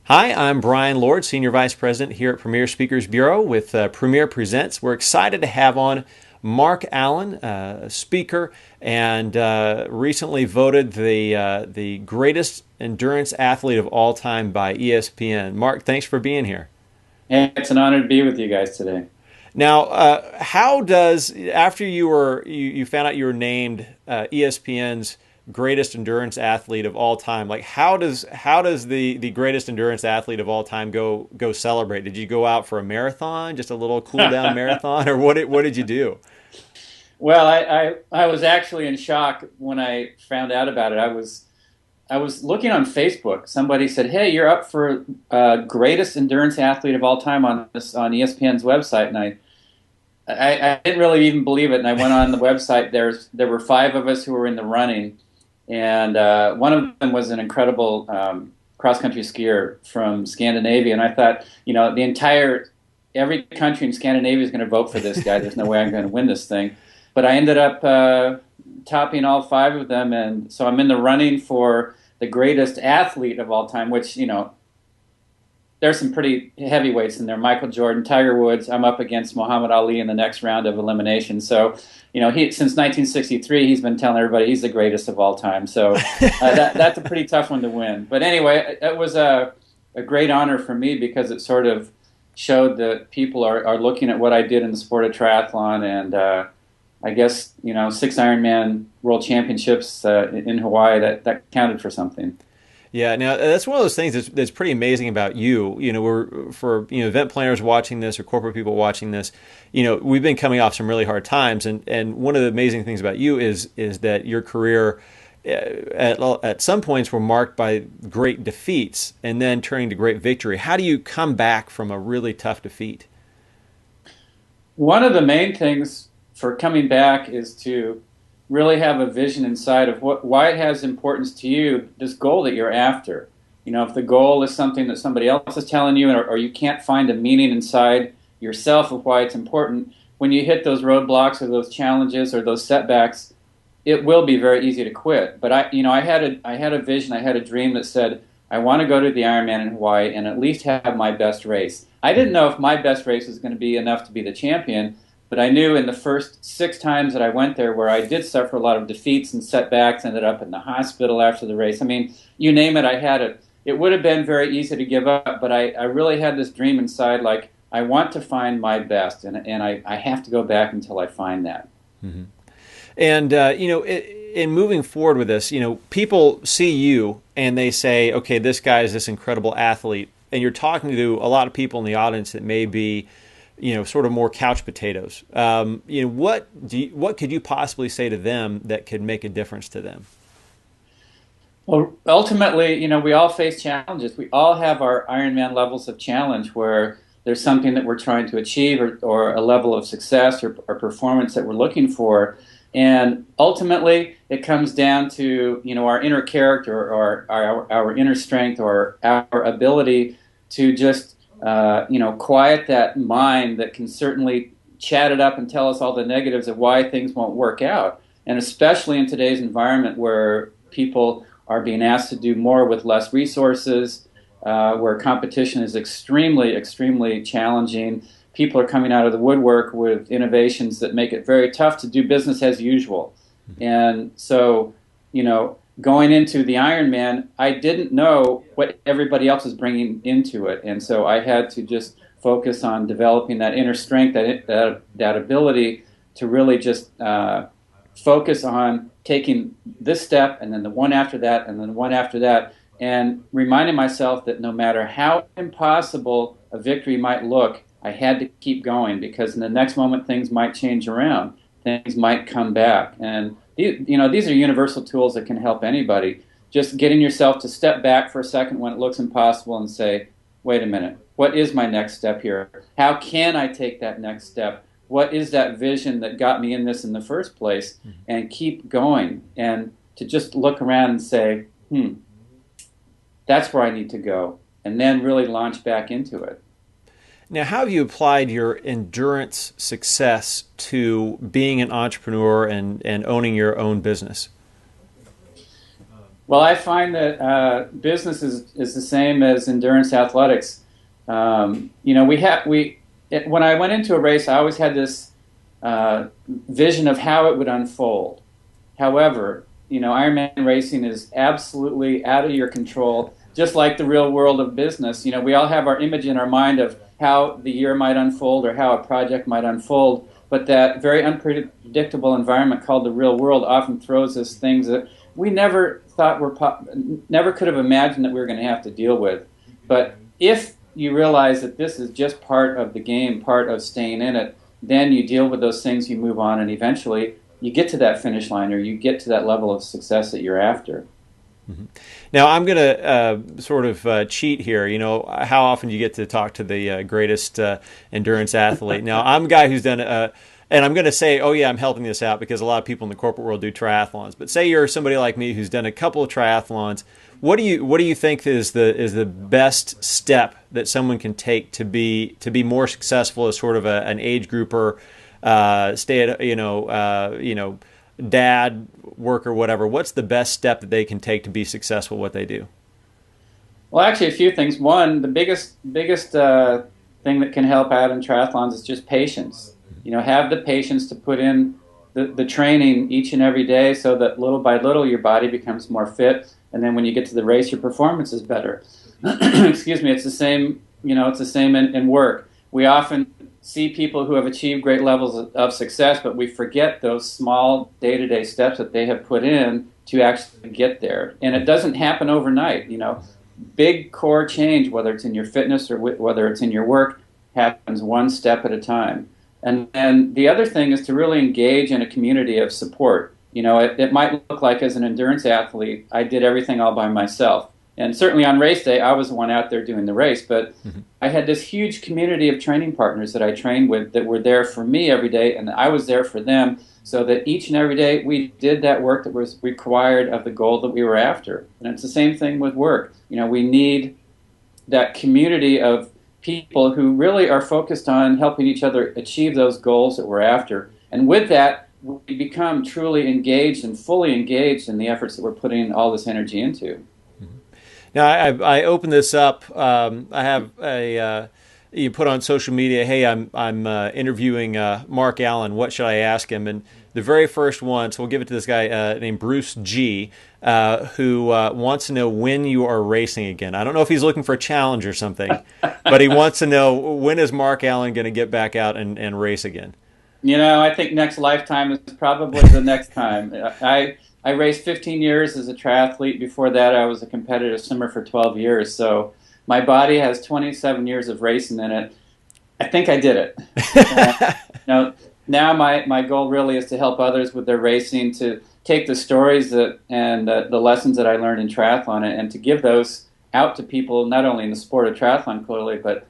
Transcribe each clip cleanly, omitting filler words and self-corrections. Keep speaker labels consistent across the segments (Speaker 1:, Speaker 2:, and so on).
Speaker 1: Hi, I'm Brian Lord, Senior Vice President here at Premier Speakers Bureau with Premier Presents. We're excited to have on Mark Allen, a speaker, and recently voted the greatest endurance athlete of all time by ESPN. Mark, thanks for being here.
Speaker 2: Hey, it's an honor to be with you guys today.
Speaker 1: Now, how does after you found out you were named ESPN's greatest endurance athlete of all time? Like, how does the greatest endurance athlete of all time go celebrate? Did you go out for a marathon, just a little cool down marathon, or what did you do?
Speaker 2: Well, I was actually in shock when I found out about it. I was looking on Facebook. Somebody said, "Hey, you're up for greatest endurance athlete of all time on ESPN's website," and I didn't really even believe it. And I went on the website. There were five of us who were in the running, and one of them was an incredible cross country skier from Scandinavia. And I thought, every country in Scandinavia is going to vote for this guy. There's no way I'm going to win this thing. But I ended up topping all five of them, and so I'm in the running for the greatest athlete of all time. Which there's some pretty heavyweights in there. Michael Jordan, Tiger Woods. I'm up against Muhammad Ali in the next round of elimination. So, he since 1963, he's been telling everybody he's the greatest of all time. So that's a pretty tough one to win. But anyway, it was a great honor for me because it sort of showed that people are looking at what I did in the sport of triathlon, and I guess 6 Ironman World Championships in Hawaii that counted for something.
Speaker 1: Yeah, now that's one of those things that's pretty amazing about you. We're for event planners watching this or corporate people watching this. We've been coming off some really hard times, and one of the amazing things about you is that your career at some points were marked by great defeats and then turning to great victory. How do you come back from a really tough defeat?
Speaker 2: One of the main things for coming back is to really have a vision inside of why it has importance to you, this goal that you're after. If the goal is something that somebody else is telling you, or you can't find a meaning inside yourself of why it's important, when you hit those roadblocks or those challenges or those setbacks, it will be very easy to quit. But I had a vision, I had a dream that said, I want to go to the Ironman in Hawaii and at least have my best race. I didn't know if my best race was going to be enough to be the champion, but I knew in the first 6 times that I went there, where I did suffer a lot of defeats and setbacks, ended up in the hospital after the race. I mean, you name it, I had it. It would have been very easy to give up, but I really had this dream inside, like, I want to find my best, and I have to go back until I find that.
Speaker 1: Mm-hmm. And in moving forward with this, people see you and they say, "Okay, this guy is this incredible athlete," and you're talking to a lot of people in the audience that may be sort of more couch potatoes. What could you possibly say to them that could make a difference to them?
Speaker 2: Well, ultimately, we all face challenges. We all have our Ironman levels of challenge where there's something that we're trying to achieve, or a level of success or performance that we're looking for. And ultimately, it comes down to our inner character, or our inner strength, or our ability to just quiet that mind that can certainly chat it up and tell us all the negatives of why things won't work out. And especially in today's environment where people are being asked to do more with less resources, where competition is extremely, extremely challenging. People are coming out of the woodwork with innovations that make it very tough to do business as usual. And so, going into the Ironman, I didn't know what everybody else was bringing into it, and so I had to just focus on developing that inner strength, that ability to really just focus on taking this step, and then the one after that, and then the one after that, and reminding myself that no matter how impossible a victory might look, I had to keep going, because in the next moment things might change around, things might come back, and these are universal tools that can help anybody. Just getting yourself to step back for a second when it looks impossible and say, wait a minute, what is my next step here? How can I take that next step? What is that vision that got me in this in the first place? And keep going, and to just look around and say, that's where I need to go, and then really launch back into it.
Speaker 1: Now, how have you applied your endurance success to being an entrepreneur and owning your own business?
Speaker 2: Well, I find that business is the same as endurance athletics. When I went into a race, I always had this vision of how it would unfold. However, Ironman racing is absolutely out of your control, just like the real world of business. We all have our image in our mind of how the year might unfold or how a project might unfold, but that very unpredictable environment called the real world often throws us things that we never thought never could have imagined that we were going to have to deal with. But if you realize that this is just part of the game, part of staying in it, then you deal with those things, you move on, and eventually you get to that finish line or you get to that level of success that you're after.
Speaker 1: Mm-hmm. Now, I'm going to sort of cheat here. How often do you get to talk to the greatest endurance athlete? Now, I'm a guy who's done and I'm going to say, oh yeah, I'm helping this out because a lot of people in the corporate world do triathlons. But say you're somebody like me who's done a couple of triathlons. What do you think is the best step that someone can take to be more successful as sort of an age grouper, stay at dad, work, or whatever? What's the best step that they can take to be successful at what they do?
Speaker 2: Well, actually, a few things. One, the biggest thing that can help out in triathlons is just patience. Have the patience to put in the training each and every day, so that little by little your body becomes more fit, and then when you get to the race, your performance is better. Excuse me. It's the same. It's the same in work. We often see people who have achieved great levels of success, but we forget those small day-to-day steps that they have put in to actually get there. And it doesn't happen overnight. Big core change, whether it's in your fitness or whether it's in your work, happens one step at a time. And the other thing is to really engage in a community of support. It might look like as an endurance athlete, I did everything all by myself. And certainly on race day, I was the one out there doing the race. But I had this huge community of training partners that I trained with that were there for me every day, and I was there for them, so that each and every day we did that work that was required of the goal that we were after. And it's the same thing with work. We need that community of people who really are focused on helping each other achieve those goals that we're after. And with that, we become truly engaged and fully engaged in the efforts that we're putting all this energy into.
Speaker 1: Now, I open this up. I have you put on social media, hey, I'm interviewing Mark Allen. What should I ask him? And the very first one, so we'll give it to this guy named Bruce G, who wants to know when you are racing again. I don't know if he's looking for a challenge or something, but he wants to know, when is Mark Allen going to get back out and race again?
Speaker 2: I think next lifetime is probably the next time. I raced 15 years as a triathlete. Before that, I was a competitive swimmer for 12 years. So my body has 27 years of racing in it. I think I did it. Now my goal really is to help others with their racing, to take the stories and the lessons that I learned in triathlon and to give those out to people, not only in the sport of triathlon, clearly, but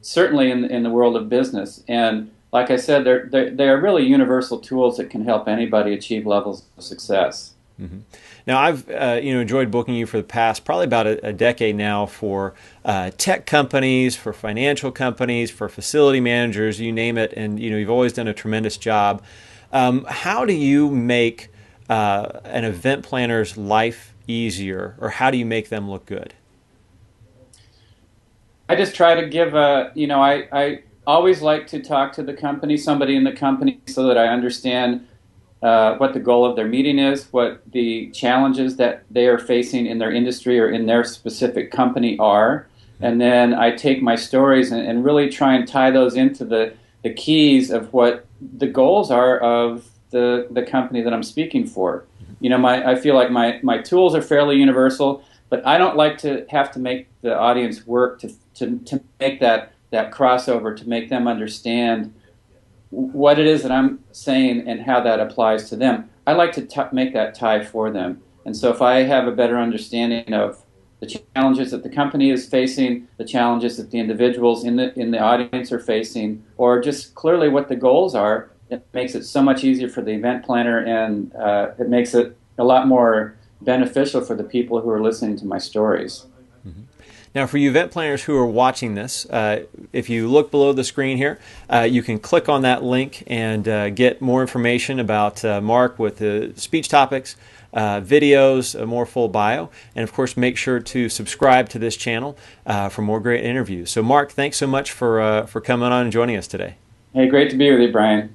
Speaker 2: certainly in the world of business. And like I said, they're really universal tools that can help anybody achieve levels of success.
Speaker 1: Mm-hmm. Now, I've enjoyed booking you for the past probably about a decade now for tech companies, for financial companies, for facility managers, you name it, and you've always done a tremendous job. How do you make an event planner's life easier, or how do you make them look good?
Speaker 2: I just try to give I always like to talk to the company, somebody in the company, so that I understand what the goal of their meeting is, what the challenges that they are facing in their industry or in their specific company are. And then I take my stories and really try and tie those into the keys of what the goals are of the company that I'm speaking for. I feel like my tools are fairly universal, but I don't like to have to make the audience work to make that crossover, to make them understand what it is that I'm saying and how that applies to them. I like to make that tie for them. And so if I have a better understanding of the challenges that the company is facing, the challenges that the individuals in the audience are facing, or just clearly what the goals are, it makes it so much easier for the event planner, and it makes it a lot more beneficial for the people who are listening to my stories.
Speaker 1: Mm-hmm. Now, for you event planners who are watching this, if you look below the screen here, you can click on that link and get more information about Mark with the speech topics, videos, a more full bio, and of course, make sure to subscribe to this channel for more great interviews. So, Mark, thanks so much for coming on and joining us today.
Speaker 2: Hey, great to be with you, Brian.